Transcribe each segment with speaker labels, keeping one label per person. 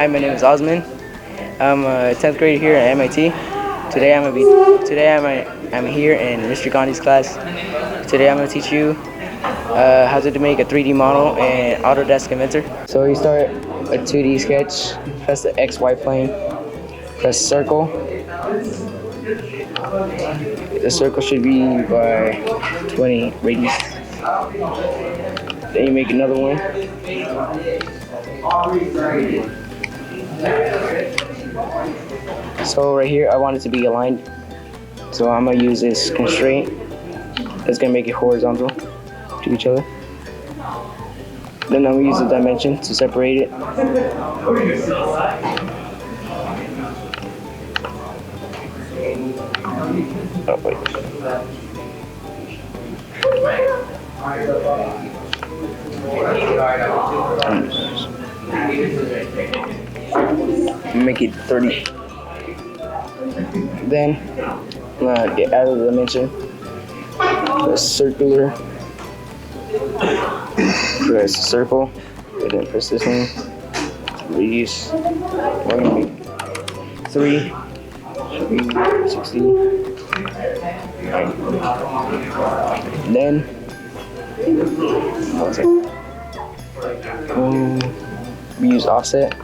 Speaker 1: Hi, my name is Osman. I'm a 10th grader here at MIT. I'm here in Mr. Gandhi's class. Today I'm gonna teach you how to make a 3D model in Autodesk Inventor. So you start a 2D sketch, press the XY plane, press circle. The circle should be by 20 radius. Then you make another one. So right here, I want it to be aligned. So I'm gonna use this constraint. That's gonna make it horizontal to each other. Then I'm gonna use the dimension to separate it. Oh, wait. Make it 30. Then I'm gonna get out of the dimension. Press circular. Press circle. And then press this one. Radius. We're gonna make 3. 60. Right. Then we use offset.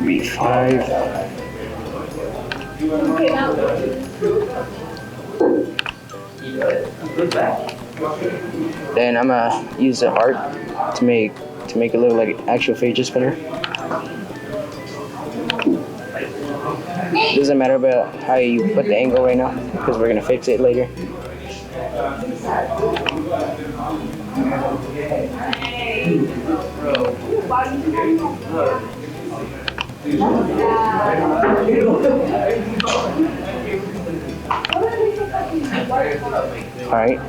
Speaker 1: Be 5. Then I'm gonna use the arc to make it look like an actual fidget spinner. Doesn't matter about how you put the angle right now, because we're gonna fix it later. Alright,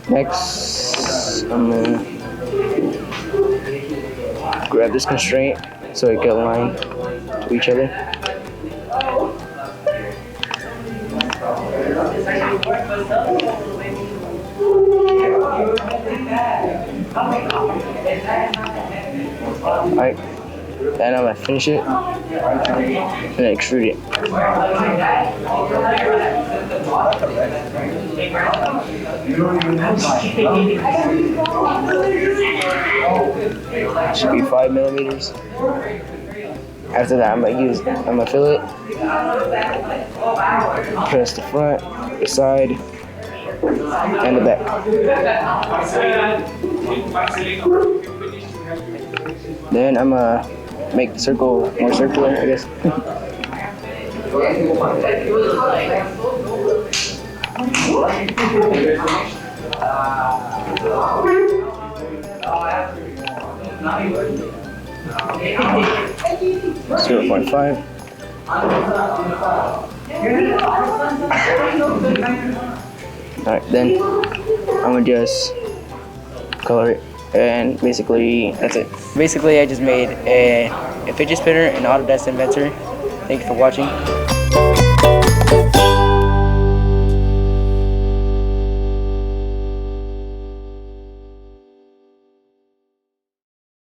Speaker 1: next I'm gonna grab this constraint so it can align to each other. Alright, then I'm gonna finish it and then extrude it. Should be 5 millimeters. After that, I'm gonna fill it. Press the front, the side, and the back. Then I'm gonna make the circle more circular, I guess. .5. Alright, then I'm gonna just color it, and basically that's it. Basically, I just made a fidget spinner in Autodesk Inventor. Thank you for watching.